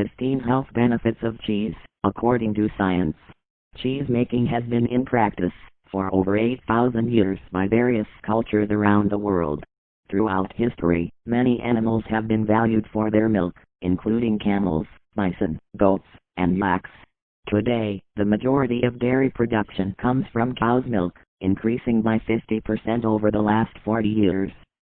pristine health benefits of cheese. According to science, cheese making has been in practice for over 8,000 years by various cultures around the world. Throughout history, many animals have been valued for their milk, including camels, bison, goats, and yaks. Today, the majority of dairy production comes from cow's milk, increasing by 50% over the last 40 years.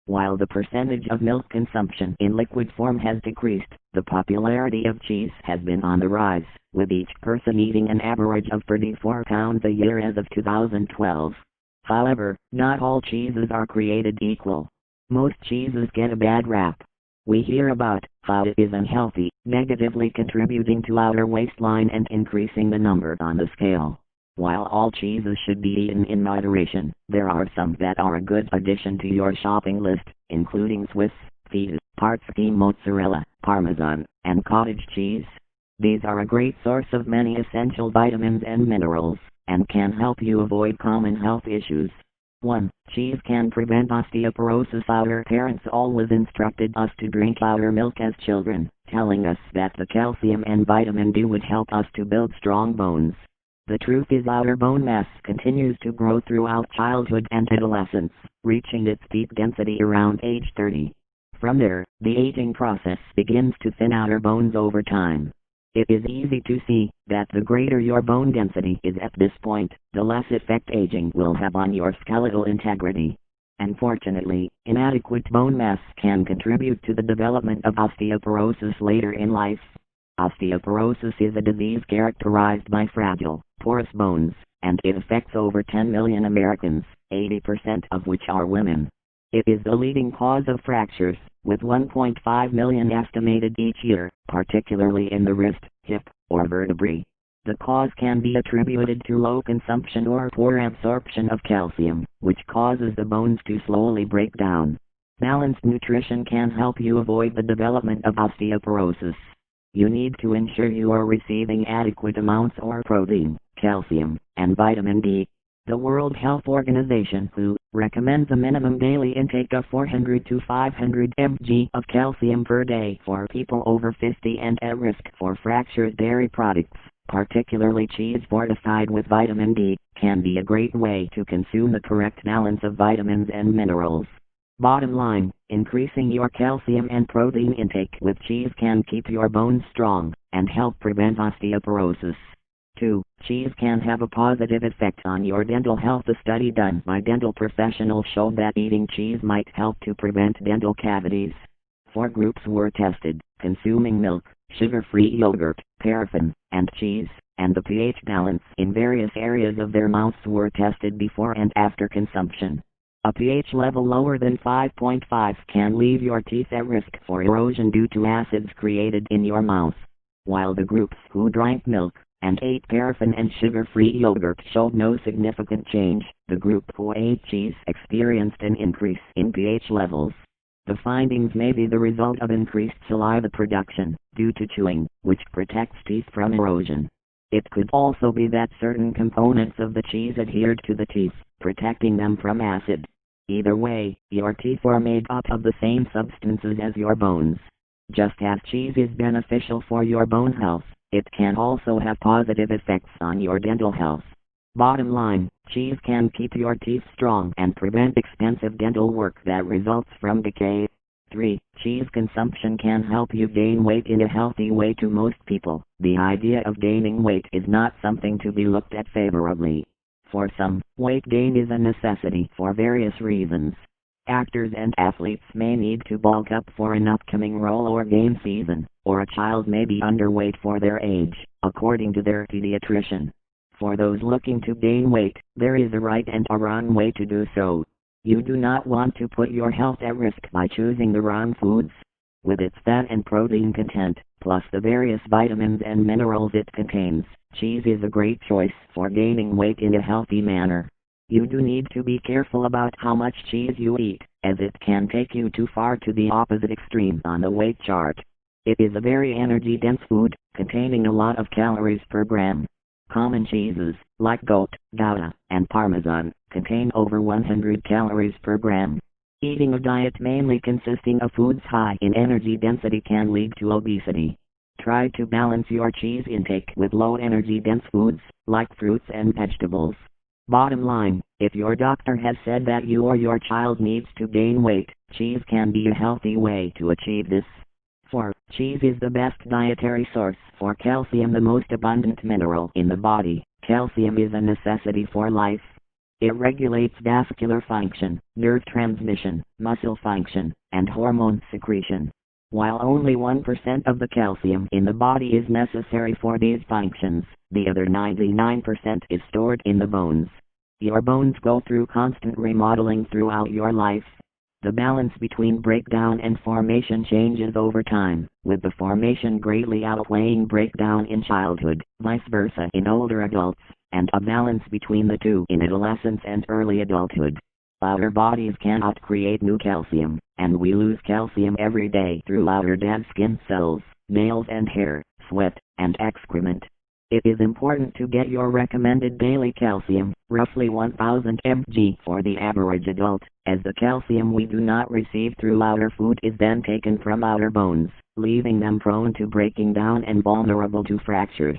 While the percentage of milk consumption in liquid form has decreased, the popularity of cheese has been on the rise, with each person eating an average of 34 pounds a year as of 2012. However, not all cheeses are created equal. Most cheeses get a bad rap. We hear about how it is unhealthy, negatively contributing to our waistline and increasing the number on the scale. While all cheeses should be eaten in moderation, there are some that are a good addition to your shopping list, including Swiss, Feta, Parmesan mozzarella, Parmesan, and cottage cheese. These are a great source of many essential vitamins and minerals, and can help you avoid common health issues. 1. Cheese can prevent osteoporosis. Our parents always instructed us to drink our milk as children, telling us that the calcium and vitamin D would help us to build strong bones. The truth is our bone mass continues to grow throughout childhood and adolescence, reaching its peak density around age 30. From there, the aging process begins to thin our bones over time. It is easy to see that the greater your bone density is at this point, the less effect aging will have on your skeletal integrity. Unfortunately, inadequate bone mass can contribute to the development of osteoporosis later in life. Osteoporosis is a disease characterized by fragile, porous bones, and it affects over 10 million Americans, 80% of which are women. It is the leading cause of fractures, with 1.5 million estimated each year, particularly in the wrist, hip, or vertebrae. The cause can be attributed to low consumption or poor absorption of calcium, which causes the bones to slowly break down. Balanced nutrition can help you avoid the development of osteoporosis. You need to ensure you are receiving adequate amounts of protein, calcium, and vitamin D. The World Health Organization, WHO, recommends a minimum daily intake of 400 to 500 mg of calcium per day for people over 50 and at risk for fractures. Dairy products, particularly cheese fortified with vitamin D, can be a great way to consume the correct balance of vitamins and minerals. Bottom line, increasing your calcium and protein intake with cheese can keep your bones strong and help prevent osteoporosis. 2. Cheese can have a positive effect on your dental health. A study done by dental professionals showed that eating cheese might help to prevent dental cavities. 4 groups were tested: consuming milk, sugar-free yogurt, paraffin, and cheese, and the pH balance in various areas of their mouths were tested before and after consumption. A pH level lower than 5.5 can leave your teeth at risk for erosion due to acids created in your mouth. While the groups who drank milk and ate paraffin and sugar-free yogurt showed no significant change, the group who ate cheese experienced an increase in pH levels. The findings may be the result of increased saliva production due to chewing, which protects teeth from erosion. It could also be that certain components of the cheese adhered to the teeth, protecting them from acid. Either way, your teeth are made up of the same substances as your bones. Just as cheese is beneficial for your bone health, it can also have positive effects on your dental health. Bottom line, cheese can keep your teeth strong and prevent expensive dental work that results from decay. 3. Cheese consumption can help you gain weight in a healthy way. To most people, the idea of gaining weight is not something to be looked at favorably. For some, weight gain is a necessity for various reasons. Actors and athletes may need to bulk up for an upcoming role or game season, or a child may be underweight for their age, according to their pediatrician. For those looking to gain weight, there is a right and a wrong way to do so. You do not want to put your health at risk by choosing the wrong foods. With its fat and protein content, plus the various vitamins and minerals it contains, cheese is a great choice for gaining weight in a healthy manner. You do need to be careful about how much cheese you eat, as it can take you too far to the opposite extreme on the weight chart. It is a very energy-dense food, containing a lot of calories per gram. Common cheeses, like goat, Gouda, and Parmesan, contain over 100 calories per gram. Eating a diet mainly consisting of foods high in energy density can lead to obesity. Try to balance your cheese intake with low-energy dense foods, like fruits and vegetables. Bottom line, if your doctor has said that you or your child needs to gain weight, cheese can be a healthy way to achieve this. 4. Cheese is the best dietary source for calcium, the most abundant mineral in the body. Calcium is a necessity for life. It regulates vascular function, nerve transmission, muscle function, and hormone secretion. While only 1% of the calcium in the body is necessary for these functions, the other 99% is stored in the bones. Your bones go through constant remodeling throughout your life. The balance between breakdown and formation changes over time, with the formation greatly outweighing breakdown in childhood, vice versa in older adults, and a balance between the two in adolescence and early adulthood. Our bodies cannot create new calcium, and we lose calcium every day through our dead skin cells, nails and hair, sweat, and excrement. It is important to get your recommended daily calcium, roughly 1000 mg for the average adult, as the calcium we do not receive through our food is then taken from our bones, leaving them prone to breaking down and vulnerable to fractures.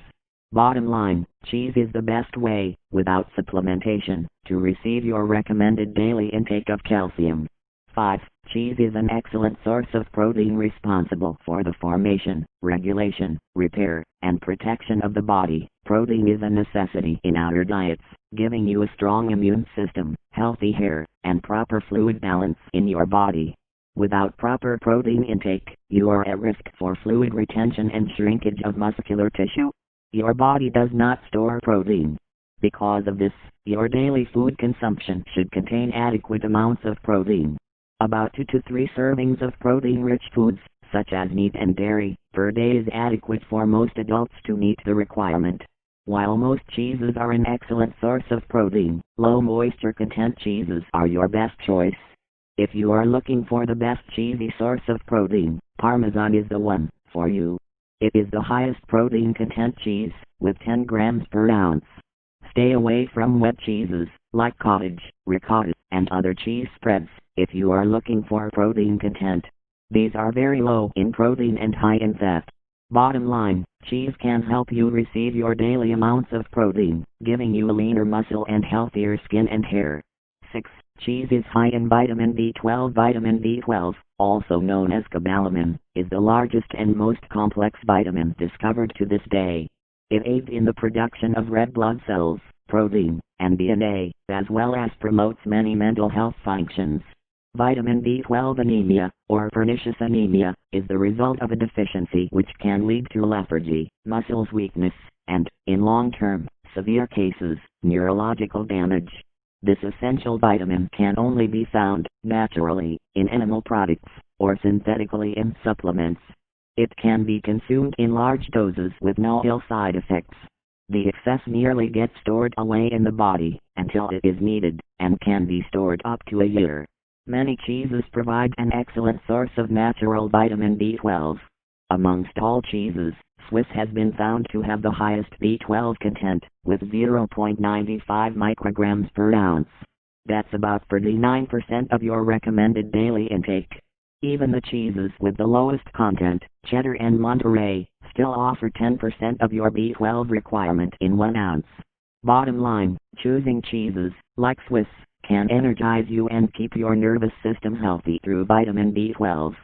Bottom line, cheese is the best way, without supplementation, to receive your recommended daily intake of calcium. 5. Cheese is an excellent source of protein responsible for the formation, regulation, repair, and protection of the body. Protein is a necessity in our diets, giving you a strong immune system, healthy hair, and proper fluid balance in your body. Without proper protein intake, you are at risk for fluid retention and shrinkage of muscular tissue. Your body does not store protein. Because of this, your daily food consumption should contain adequate amounts of protein. About 2 to 3 servings of protein-rich foods, such as meat and dairy, per day is adequate for most adults to meet the requirement. While most cheeses are an excellent source of protein, low moisture content cheeses are your best choice. If you are looking for the best cheesy source of protein, Parmesan is the one for you. It is the highest protein content cheese, with 10 grams per ounce. Stay away from wet cheeses, like cottage, ricotta, and other cheese spreads, if you are looking for protein content. These are very low in protein and high in fat. Bottom line, cheese can help you receive your daily amounts of protein, giving you a leaner muscle and healthier skin and hair. 6. Cheese is high in vitamin B12. Vitamin B12, also known as cobalamin, is the largest and most complex vitamin discovered to this day. It aids in the production of red blood cells, protein, and DNA, as well as promotes many mental health functions. Vitamin B12 anemia, or pernicious anemia, is the result of a deficiency which can lead to lethargy, muscles weakness, and, in long-term, severe cases, neurological damage. This essential vitamin can only be found, naturally, in animal products, or synthetically in supplements. It can be consumed in large doses with no ill side effects. The excess merely gets stored away in the body, until it is needed, and can be stored up to a year. Many cheeses provide an excellent source of natural vitamin B12. Amongst all cheeses, Swiss has been found to have the highest B12 content, with 0.95 micrograms per ounce. That's about 39% of your recommended daily intake. Even the cheeses with the lowest content, cheddar and Monterey, still offer 10% of your B12 requirement in 1 ounce. Bottom line, choosing cheeses, like Swiss, can energize you and keep your nervous system healthy through vitamin B12.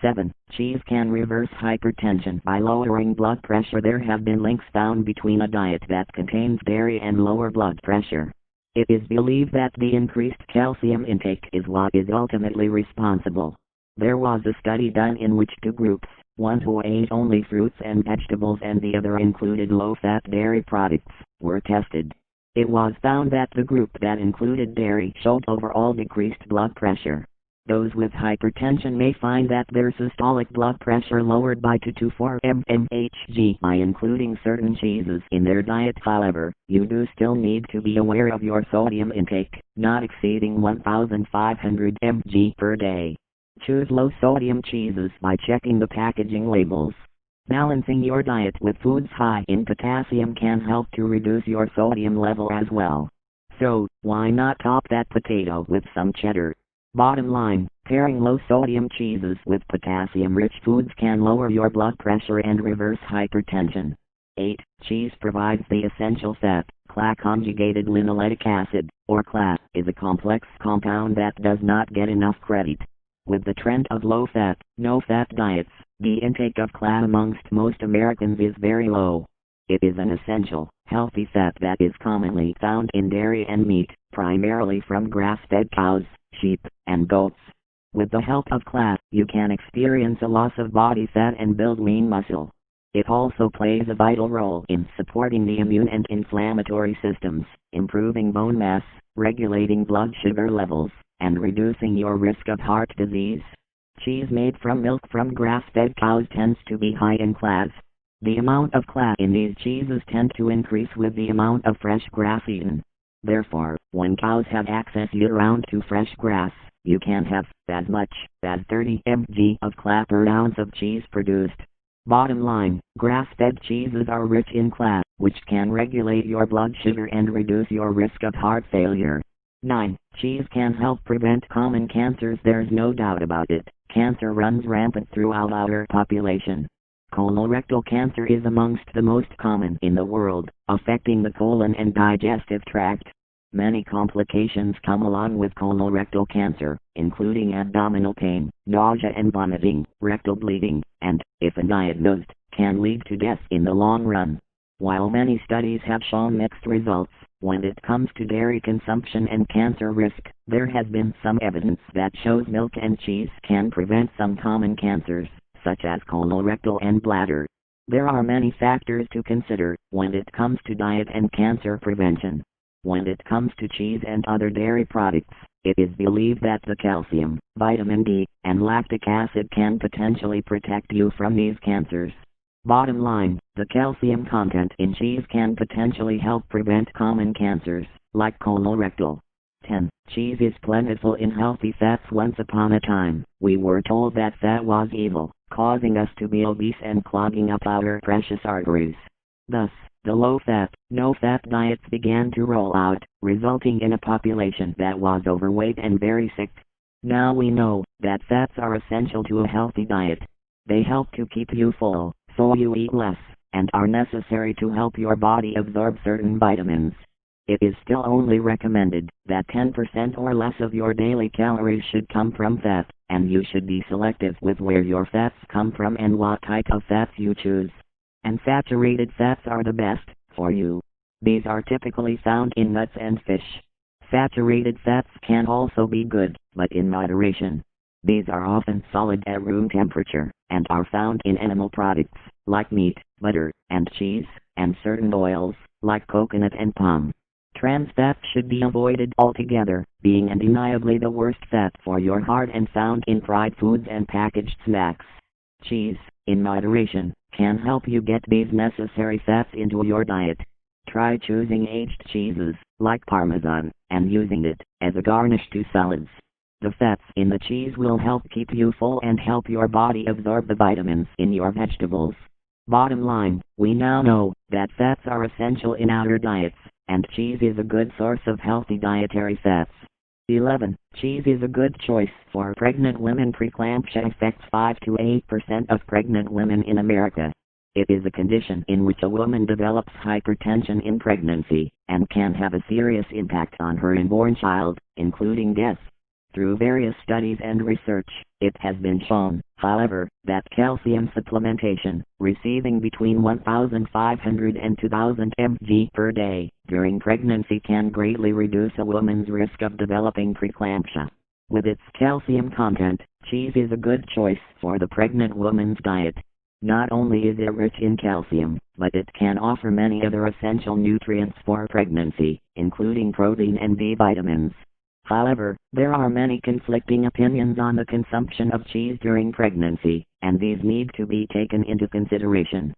7. Cheese can reverse hypertension by lowering blood pressure. There have been links found between a diet that contains dairy and lower blood pressure. It is believed that the increased calcium intake is what is ultimately responsible. There was a study done in which 2 groups, one who ate only fruits and vegetables and the other included low-fat dairy products, were tested. It was found that the group that included dairy showed overall decreased blood pressure. Those with hypertension may find that their systolic blood pressure lowered by 2 to 4 mmHg by including certain cheeses in their diet. However, you do still need to be aware of your sodium intake, not exceeding 1,500 mg per day. Choose low-sodium cheeses by checking the packaging labels. Balancing your diet with foods high in potassium can help to reduce your sodium level as well. So, why not top that potato with some cheddar? Bottom line, pairing low-sodium cheeses with potassium-rich foods can lower your blood pressure and reverse hypertension. 8. Cheese provides the essential fat. CLA conjugated linoleic acid, or CLA, is a complex compound that does not get enough credit. With the trend of low-fat, no-fat diets, the intake of CLA amongst most Americans is very low. It is an essential, healthy fat that is commonly found in dairy and meat, primarily from grass-fed cows, sheep, and goats. With the help of CLA, you can experience a loss of body fat and build lean muscle. It also plays a vital role in supporting the immune and inflammatory systems, improving bone mass, regulating blood sugar levels, and reducing your risk of heart disease. Cheese made from milk from grass-fed cows tends to be high in CLAs. The amount of CLA in these cheeses tend to increase with the amount of fresh grass eaten. Therefore, when cows have access year-round to fresh grass, you can have as much as 30 mg of CLA per ounce of cheese produced. Bottom line, grass-fed cheeses are rich in CLA, which can regulate your blood sugar and reduce your risk of heart failure. 9. Cheese can help prevent common cancers. There's no doubt about it. Cancer runs rampant throughout our population. Colorectal cancer is amongst the most common in the world, affecting the colon and digestive tract. Many complications come along with colorectal cancer, including abdominal pain, nausea and vomiting, rectal bleeding, and, if undiagnosed, can lead to death in the long run. While many studies have shown mixed results, when it comes to dairy consumption and cancer risk, there has been some evidence that shows milk and cheese can prevent some common cancers, such as colorectal and bladder. There are many factors to consider when it comes to diet and cancer prevention. When it comes to cheese and other dairy products, it is believed that the calcium, vitamin D, and lactic acid can potentially protect you from these cancers. Bottom line, the calcium content in cheese can potentially help prevent common cancers, like colorectal. 10. Cheese is plentiful in healthy fats. Once upon a time, we were told that fat was evil, causing us to be obese and clogging up our precious arteries. Thus, the low-fat, no-fat diets began to roll out, resulting in a population that was overweight and very sick. Now we know that fats are essential to a healthy diet. They help to keep you full, so you eat less, and are necessary to help your body absorb certain vitamins. It is still only recommended that 10% or less of your daily calories should come from fat, and you should be selective with where your fats come from and what type of fats you choose. Unsaturated fats are the best for you. These are typically found in nuts and fish. Saturated fats can also be good, but in moderation. These are often solid at room temperature, and are found in animal products, like meat, butter, and cheese, and certain oils, like coconut and palm. Trans fats should be avoided altogether, being undeniably the worst fat for your heart and found in fried foods and packaged snacks. Cheese, in moderation, can help you get these necessary fats into your diet. Try choosing aged cheeses, like Parmesan, and using it as a garnish to salads. The fats in the cheese will help keep you full and help your body absorb the vitamins in your vegetables. Bottom line, we now know that fats are essential in our diets, and cheese is a good source of healthy dietary fats. 11. Cheese is a good choice for pregnant women. Preeclampsia affects 5 to 8% of pregnant women in America. It is a condition in which a woman develops hypertension in pregnancy, and can have a serious impact on her unborn child, including death. Through various studies and research, it has been shown, however, that calcium supplementation, receiving between 1,500 and 2,000 mg per day during pregnancy, can greatly reduce a woman's risk of developing preeclampsia. With its calcium content, cheese is a good choice for the pregnant woman's diet. Not only is it rich in calcium, but it can offer many other essential nutrients for pregnancy, including protein and B vitamins. However, there are many conflicting opinions on the consumption of cheese during pregnancy, and these need to be taken into consideration.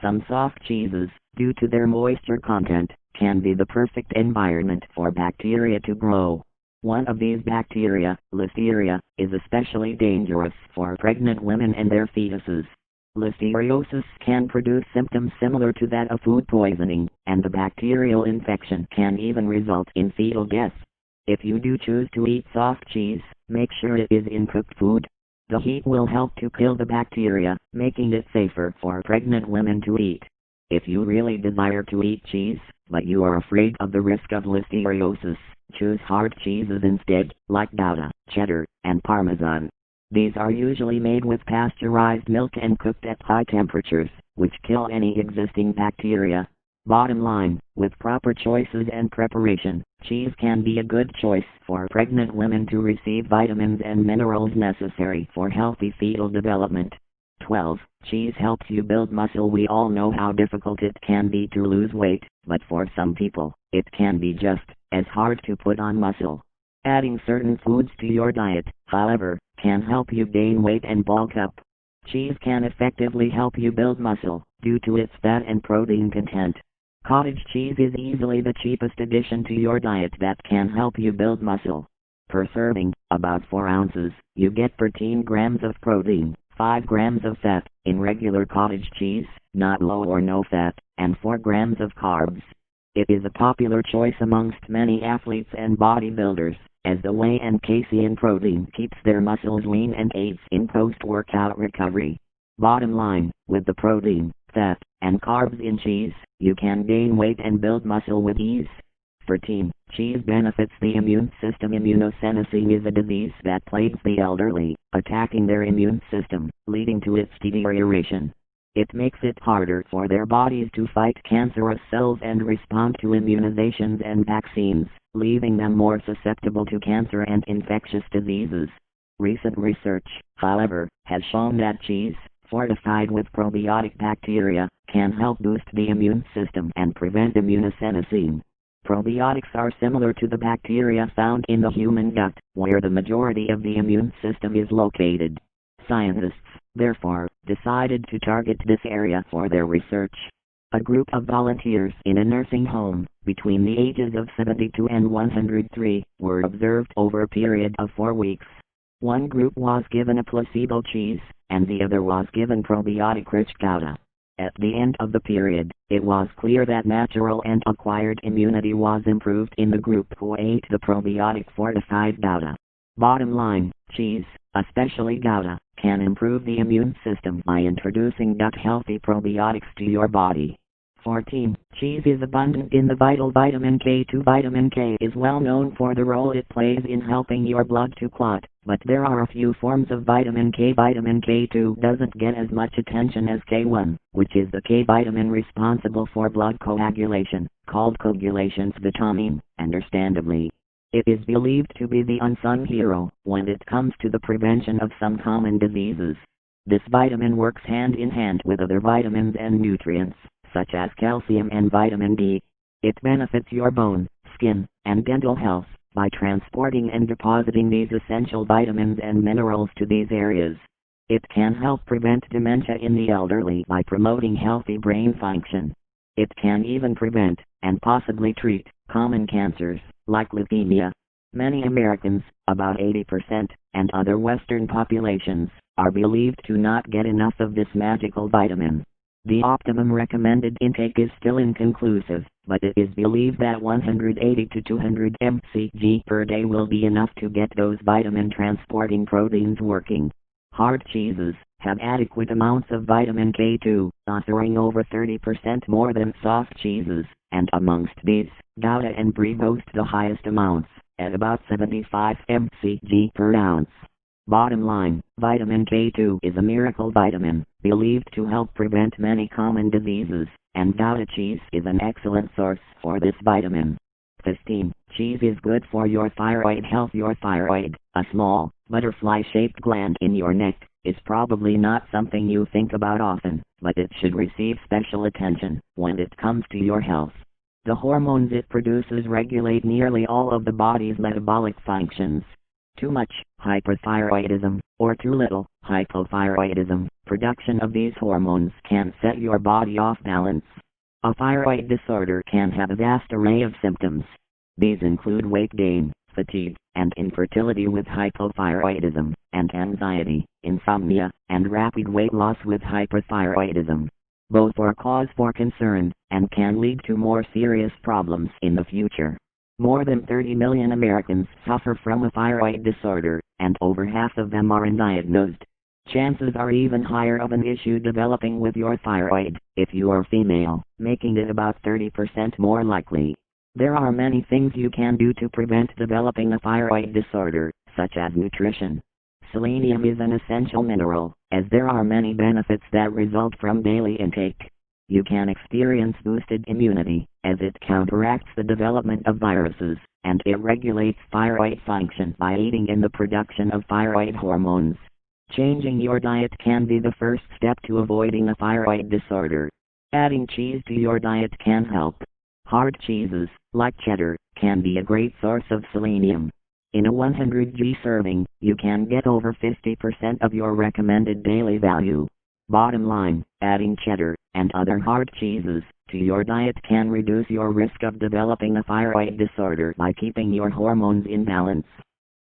Some soft cheeses, due to their moisture content, can be the perfect environment for bacteria to grow. One of these bacteria, Listeria, is especially dangerous for pregnant women and their fetuses. Listeriosis can produce symptoms similar to that of food poisoning, and the bacterial infection can even result in fetal death. If you do choose to eat soft cheese, make sure it is in cooked food. The heat will help to kill the bacteria, making it safer for pregnant women to eat. If you really desire to eat cheese, but you are afraid of the risk of listeriosis, choose hard cheeses instead, like Gouda, cheddar, and Parmesan. These are usually made with pasteurized milk and cooked at high temperatures, which kill any existing bacteria. Bottom line, with proper choices and preparation, cheese can be a good choice for pregnant women to receive vitamins and minerals necessary for healthy fetal development. 12. Cheese helps you build muscle. We all know how difficult it can be to lose weight, but for some people, it can be just as hard to put on muscle. Adding certain foods to your diet, however, can help you gain weight and bulk up. Cheese can effectively help you build muscle, due to its fat and protein content. Cottage cheese is easily the cheapest addition to your diet that can help you build muscle. Per serving, about 4 ounces, you get 13 grams of protein, 5 grams of fat, in regular cottage cheese, not low or no fat, and 4 grams of carbs. It is a popular choice amongst many athletes and bodybuilders, as the whey and casein protein keeps their muscles lean and aids in post-workout recovery. Bottom line, with the protein, fat, and carbs in cheese, you can gain weight and build muscle with ease. 13. Cheese benefits the immune system. Immunosenescence is a disease that plagues the elderly, attacking their immune system, leading to its deterioration. It makes it harder for their bodies to fight cancerous cells and respond to immunizations and vaccines, leaving them more susceptible to cancer and infectious diseases. Recent research, however, has shown that cheese, fortified with probiotic bacteria, can help boost the immune system and prevent immunosenescence. Probiotics are similar to the bacteria found in the human gut, where the majority of the immune system is located. Scientists, therefore, decided to target this area for their research. A group of volunteers in a nursing home, between the ages of 72 and 103, were observed over a period of 4 weeks. One group was given a placebo cheese, and the other was given probiotic-rich Gouda. At the end of the period, it was clear that natural and acquired immunity was improved in the group who ate the probiotic-fortified Gouda. Bottom line, cheese, especially Gouda, can improve the immune system by introducing gut-healthy probiotics to your body. 14. Cheese is abundant in the vital vitamin K2. Vitamin K is well known for the role it plays in helping your blood to clot, but there are a few forms of vitamin K. Vitamin K2 doesn't get as much attention as K1, which is the K vitamin responsible for blood coagulation, called coagulations vitamin, understandably. It is believed to be the unsung hero when it comes to the prevention of some common diseases. This vitamin works hand in hand with other vitamins and nutrients, such as calcium and vitamin D. It benefits your bone, skin, and dental health by transporting and depositing these essential vitamins and minerals to these areas. It can help prevent dementia in the elderly by promoting healthy brain function. It can even prevent, and possibly treat, common cancers, like leukemia. Many Americans, about 80%, and other Western populations, are believed to not get enough of this magical vitamin. The optimum recommended intake is still inconclusive, but it is believed that 180 to 200 mcg per day will be enough to get those vitamin-transporting proteins working. Hard cheeses have adequate amounts of vitamin K2, offering over 30% more than soft cheeses, and amongst these, Gouda and Brie boast the highest amounts, at about 75 mcg per ounce. Bottom line, vitamin K2 is a miracle vitamin, believed to help prevent many common diseases, and Gouda cheese is an excellent source for this vitamin. 15. Cheese is good for your thyroid health. Your thyroid, a small, butterfly-shaped gland in your neck, is probably not something you think about often, but it should receive special attention when it comes to your health. The hormones it produces regulate nearly all of the body's metabolic functions. Too much, hyperthyroidism, or too little, hypothyroidism, production of these hormones can set your body off balance. A thyroid disorder can have a vast array of symptoms. These include weight gain, fatigue, and infertility with hypothyroidism, and anxiety, insomnia, and rapid weight loss with hyperthyroidism. Both are cause for concern, and can lead to more serious problems in the future. More than 30 million Americans suffer from a thyroid disorder, and over half of them are undiagnosed. Chances are even higher of an issue developing with your thyroid, if you are female, making it about 30% more likely. There are many things you can do to prevent developing a thyroid disorder, such as nutrition. Selenium is an essential mineral, as there are many benefits that result from daily intake. You can experience boosted immunity, as it counteracts the development of viruses, and it regulates thyroid function by aiding in the production of thyroid hormones. Changing your diet can be the first step to avoiding a thyroid disorder. Adding cheese to your diet can help. Hard cheeses, like cheddar, can be a great source of selenium. In a 100g serving, you can get over 50% of your recommended daily value. Bottom line, adding cheddar and other hard cheeses to your diet can reduce your risk of developing a thyroid disorder by keeping your hormones in balance.